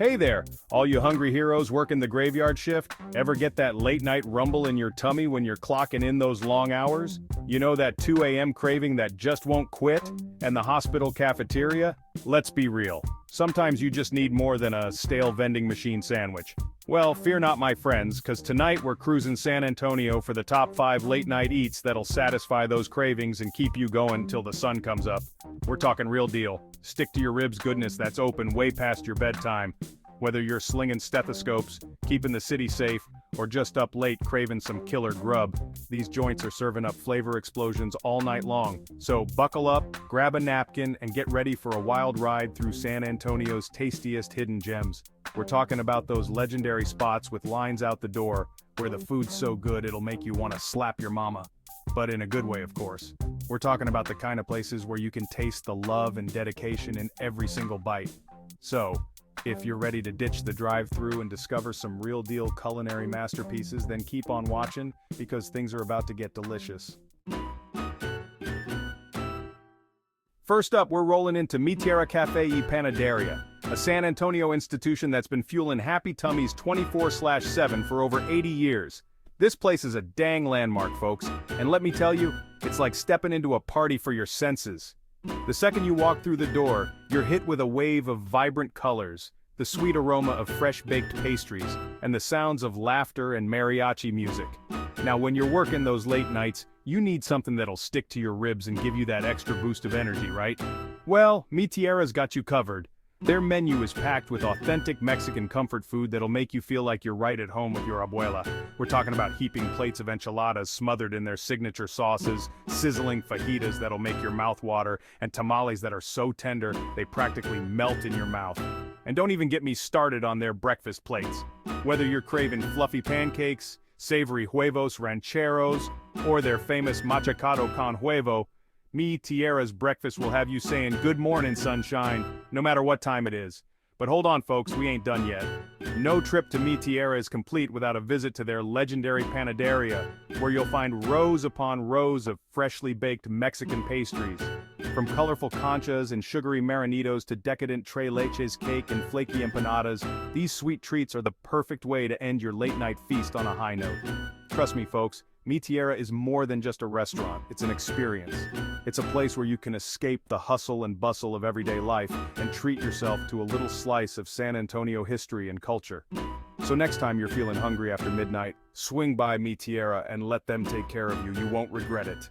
Hey there, all you hungry heroes working the graveyard shift. Ever get that late night rumble in your tummy when you're clocking in those long hours? You know that 2 a.m. craving that just won't quit? And the hospital cafeteria? Let's be real. Sometimes you just need more than a stale vending machine sandwich. Well, fear not my friends, cause tonight we're cruising San Antonio for the top 5 late night eats that'll satisfy those cravings and keep you going till the sun comes up. We're talking real deal. Stick to your ribs goodness that's open way past your bedtime. Whether you're slinging stethoscopes, keeping the city safe, or just up late craving some killer grub, these joints are serving up flavor explosions all night long. So buckle up, grab a napkin, and get ready for a wild ride through San Antonio's tastiest hidden gems. We're talking about those legendary spots with lines out the door, where the food's so good it'll make you want to slap your mama. But in a good way, of course. We're talking about the kind of places where you can taste the love and dedication in every single bite. So, if you're ready to ditch the drive-thru and discover some real-deal culinary masterpieces, then keep on watching, because things are about to get delicious. First up, we're rolling into Mi Tierra Cafe y Panaderia, a San Antonio institution that's been fueling happy tummies 24/7 for over 80 years. This place is a dang landmark, folks, and let me tell you, it's like stepping into a party for your senses. The second you walk through the door, you're hit with a wave of vibrant colors, the sweet aroma of fresh-baked pastries, and the sounds of laughter and mariachi music. Now, when you're working those late nights, you need something that'll stick to your ribs and give you that extra boost of energy, right? Well, Mi Tierra's got you covered. Their menu is packed with authentic Mexican comfort food that'll make you feel like you're right at home with your abuela. We're talking about heaping plates of enchiladas smothered in their signature sauces, sizzling fajitas that'll make your mouth water, and tamales that are so tender they practically melt in your mouth. And don't even get me started on their breakfast plates. Whether you're craving fluffy pancakes, savory huevos rancheros, or their famous machacado con huevo, Mi Tierra's breakfast will have you saying good morning, sunshine, no matter what time it is. But hold on, folks, we ain't done yet. No trip to Mi Tierra is complete without a visit to their legendary panaderia, where you'll find rows upon rows of freshly baked Mexican pastries. From colorful conchas and sugary marinitos to decadent tres leches cake and flaky empanadas, these sweet treats are the perfect way to end your late-night feast on a high note. Trust me, folks, Mi Tierra is more than just a restaurant, it's an experience. It's a place where you can escape the hustle and bustle of everyday life and treat yourself to a little slice of San Antonio history and culture. So next time you're feeling hungry after midnight, swing by Mi Tierra and let them take care of you. You won't regret it.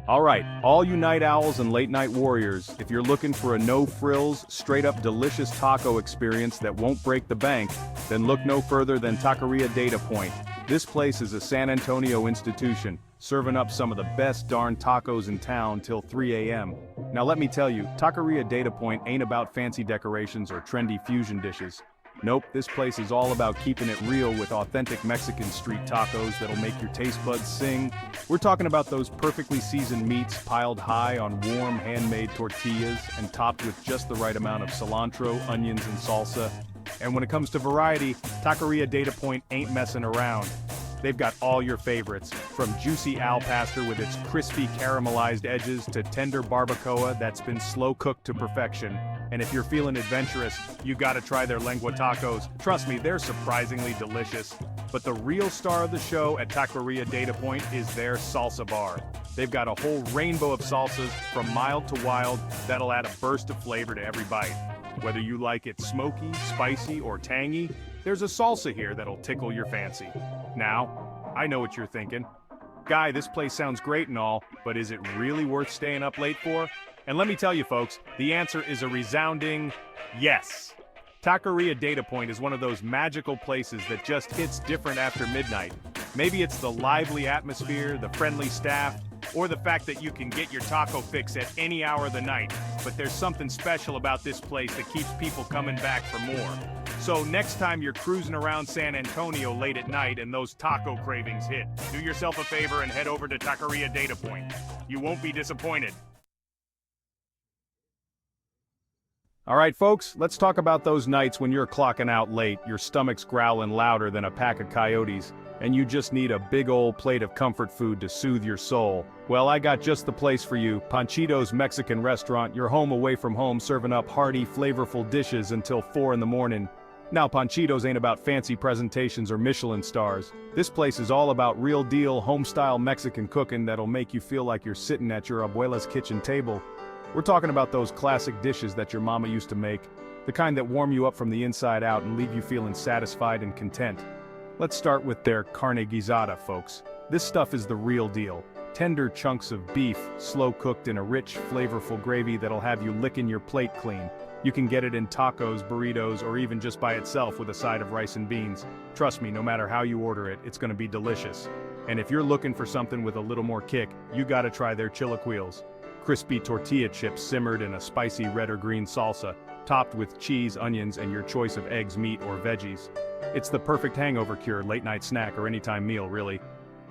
Alright, all you night owls and late night warriors, if you're looking for a no-frills, straight-up delicious taco experience that won't break the bank, then look no further than Taqueria Data Point. This place is a San Antonio institution, serving up some of the best darn tacos in town till 3 a.m. Now let me tell you, Taqueria Data Point ain't about fancy decorations or trendy fusion dishes. Nope, this place is all about keeping it real with authentic Mexican street tacos that'll make your taste buds sing. We're talking about those perfectly seasoned meats piled high on warm handmade tortillas and topped with just the right amount of cilantro, onions, and salsa. And when it comes to variety, Taqueria Data Point ain't messing around. They've got all your favorites, from juicy al pastor with its crispy caramelized edges to tender barbacoa that's been slow cooked to perfection. And if you're feeling adventurous, you gotta try their lengua tacos. Trust me, they're surprisingly delicious. But the real star of the show at Taqueria Data Point is their salsa bar. They've got a whole rainbow of salsas, from mild to wild, that'll add a burst of flavor to every bite. Whether you like it smoky, spicy, or tangy, there's a salsa here that'll tickle your fancy. Now, I know what you're thinking. Guy, this place sounds great and all, but is it really worth staying up late for? And let me tell you folks, the answer is a resounding yes. Taqueria Data Point is one of those magical places that just hits different after midnight. Maybe it's the lively atmosphere, the friendly staff, or the fact that you can get your taco fix at any hour of the night. But there's something special about this place that keeps people coming back for more. So next time you're cruising around San Antonio late at night and those taco cravings hit, do yourself a favor and head over to Taqueria Data Point. You won't be disappointed. Alright folks, let's talk about those nights when you're clocking out late, your stomach's growling louder than a pack of coyotes, and you just need a big old plate of comfort food to soothe your soul. Well, I got just the place for you, Panchito's Mexican Restaurant, your home away from home, serving up hearty, flavorful dishes until 4 in the morning. Now Panchito's ain't about fancy presentations or Michelin stars. This place is all about real deal, home-style Mexican cooking that'll make you feel like you're sitting at your abuela's kitchen table. We're talking about those classic dishes that your mama used to make, the kind that warm you up from the inside out and leave you feeling satisfied and content. Let's start with their carne guisada, folks. This stuff is the real deal. Tender chunks of beef, slow-cooked in a rich, flavorful gravy that'll have you licking your plate clean. You can get it in tacos, burritos, or even just by itself with a side of rice and beans. Trust me, no matter how you order it, it's gonna be delicious. And if you're looking for something with a little more kick, you gotta try their chilaquiles. Crispy tortilla chips simmered in a spicy red or green salsa, topped with cheese, onions, and your choice of eggs, meat, or veggies. It's the perfect hangover cure, late-night snack, or anytime meal, really.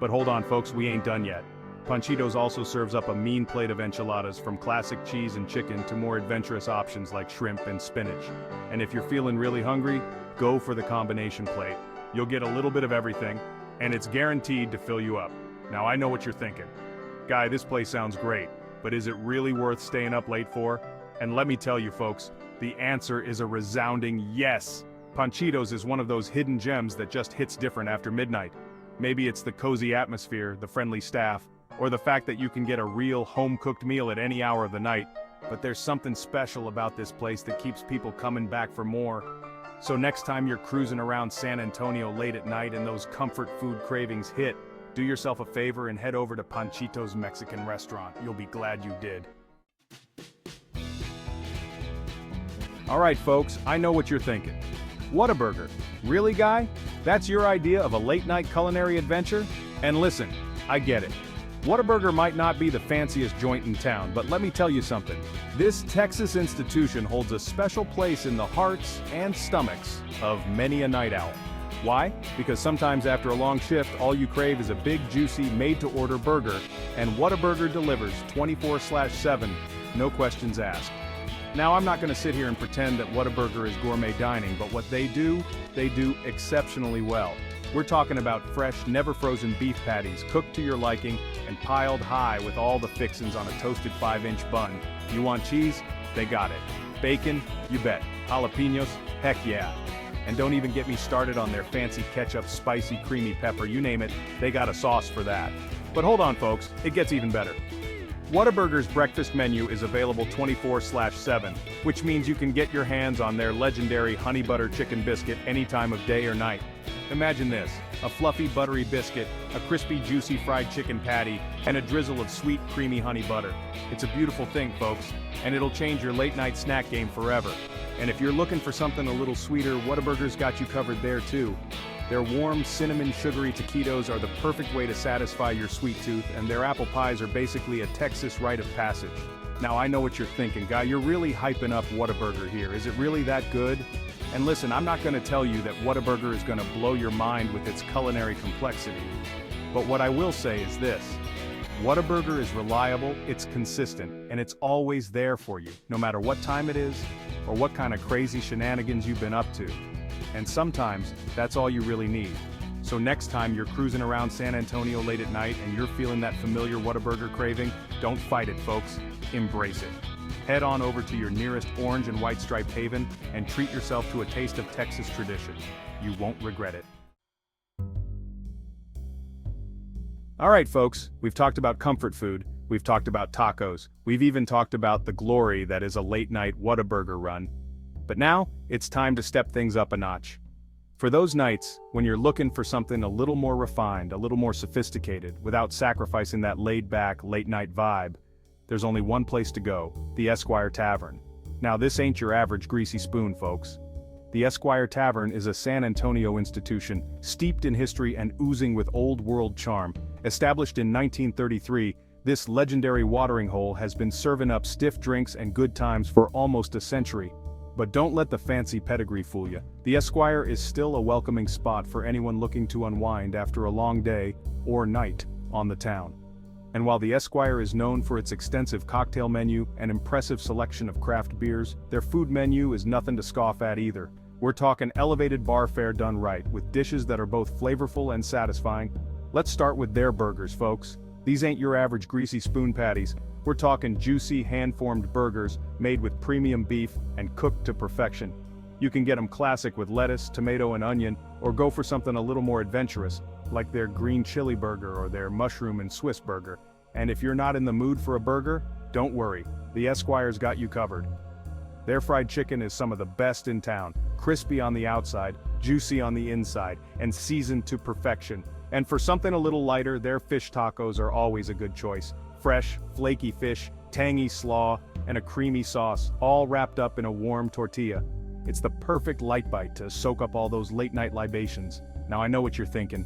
But hold on, folks, we ain't done yet. Panchito's also serves up a mean plate of enchiladas, from classic cheese and chicken to more adventurous options like shrimp and spinach. And if you're feeling really hungry, go for the combination plate. You'll get a little bit of everything, and it's guaranteed to fill you up. Now I know what you're thinking. Guy, this place sounds great, but is it really worth staying up late for? And let me tell you folks, the answer is a resounding yes. Panchito's is one of those hidden gems that just hits different after midnight. Maybe it's the cozy atmosphere, the friendly staff, or the fact that you can get a real home-cooked meal at any hour of the night, but there's something special about this place that keeps people coming back for more. So next time you're cruising around San Antonio late at night and those comfort food cravings hit, do yourself a favor and head over to Panchito's Mexican Restaurant. You'll be glad you did. Alright folks, I know what you're thinking. Whataburger. Really, guy? That's your idea of a late-night culinary adventure? And listen, I get it. Whataburger might not be the fanciest joint in town, but let me tell you something. This Texas institution holds a special place in the hearts and stomachs of many a night owl. Why? Because sometimes after a long shift, all you crave is a big, juicy, made-to-order burger, and Whataburger delivers 24/7, no questions asked. Now, I'm not going to sit here and pretend that Whataburger is gourmet dining, but what they do exceptionally well. We're talking about fresh, never-frozen beef patties cooked to your liking and piled high with all the fixings on a toasted 5-inch bun. You want cheese? They got it. Bacon? You bet. Jalapenos? Heck yeah. And don't even get me started on their fancy ketchup, spicy, creamy pepper, you name it, they got a sauce for that. But hold on folks, it gets even better. Whataburger's breakfast menu is available 24/7, which means you can get your hands on their legendary honey butter chicken biscuit any time of day or night. Imagine this, a fluffy buttery biscuit, a crispy juicy fried chicken patty, and a drizzle of sweet creamy honey butter. It's a beautiful thing, folks, and it'll change your late night snack game forever. And if you're looking for something a little sweeter, Whataburger's got you covered there too. Their warm, cinnamon, sugary taquitos are the perfect way to satisfy your sweet tooth, and their apple pies are basically a Texas rite of passage. Now I know what you're thinking, guy, you're really hyping up Whataburger here. Is it really that good? And listen, I'm not going to tell you that Whataburger is going to blow your mind with its culinary complexity. But what I will say is this. Whataburger is reliable, it's consistent, and it's always there for you, no matter what time it is, or what kind of crazy shenanigans you've been up to. And sometimes, that's all you really need. So next time you're cruising around San Antonio late at night and you're feeling that familiar Whataburger craving, don't fight it, folks. Embrace it. Head on over to your nearest orange and white striped haven and treat yourself to a taste of Texas tradition. You won't regret it. Alright folks, we've talked about comfort food, we've talked about tacos, we've even talked about the glory that is a late night Whataburger run. But now, it's time to step things up a notch. For those nights, when you're looking for something a little more refined, a little more sophisticated, without sacrificing that laid-back, late-night vibe, there's only one place to go, the Esquire Tavern. Now this ain't your average greasy spoon, folks. The Esquire Tavern is a San Antonio institution, steeped in history and oozing with old-world charm. Established in 1933, this legendary watering hole has been serving up stiff drinks and good times for almost a century. But don't let the fancy pedigree fool you. The Esquire is still a welcoming spot for anyone looking to unwind after a long day, or night, on the town. And while the Esquire is known for its extensive cocktail menu and impressive selection of craft beers, their food menu is nothing to scoff at either. We're talking elevated bar fare done right, with dishes that are both flavorful and satisfying. Let's start with their burgers, folks. These ain't your average greasy spoon patties. We're talking juicy, hand-formed burgers made with premium beef and cooked to perfection. You can get them classic with lettuce, tomato, and onion, or go for something a little more adventurous, like their green chili burger or their mushroom and Swiss burger. And if you're not in the mood for a burger, don't worry, the Esquire's got you covered. Their fried chicken is some of the best in town, crispy on the outside, juicy on the inside, and seasoned to perfection. And for something a little lighter, their fish tacos are always a good choice. Fresh, flaky fish, tangy slaw, and a creamy sauce, all wrapped up in a warm tortilla. It's the perfect light bite to soak up all those late-night libations. Now I know what you're thinking.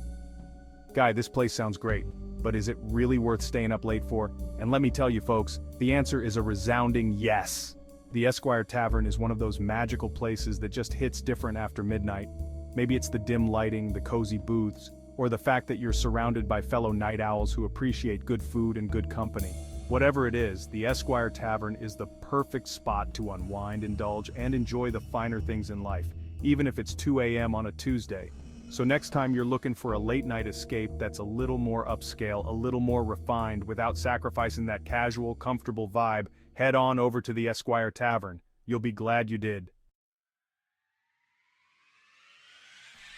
Guy, this place sounds great, but is it really worth staying up late for? And let me tell you folks, the answer is a resounding yes. The Esquire Tavern is one of those magical places that just hits different after midnight. Maybe it's the dim lighting, the cozy booths, or the fact that you're surrounded by fellow night owls who appreciate good food and good company. Whatever it is, the Esquire Tavern is the perfect spot to unwind, indulge, and enjoy the finer things in life, even if it's 2 a.m. on a Tuesday. So next time you're looking for a late-night escape that's a little more upscale, a little more refined, without sacrificing that casual, comfortable vibe, head on over to the Esquire Tavern. You'll be glad you did.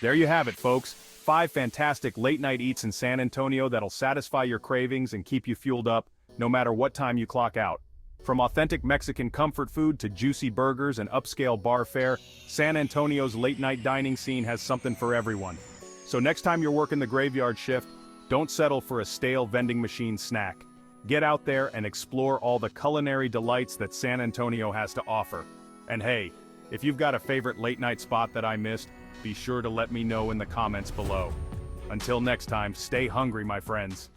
There you have it, folks. 5 fantastic late-night eats in San Antonio that'll satisfy your cravings and keep you fueled up, no matter what time you clock out. From authentic Mexican comfort food to juicy burgers and upscale bar fare, San Antonio's late-night dining scene has something for everyone. So next time you're working the graveyard shift, don't settle for a stale vending machine snack. Get out there and explore all the culinary delights that San Antonio has to offer. And hey, if you've got a favorite late-night spot that I missed, be sure to let me know in the comments below. Until next time, stay hungry, my friends.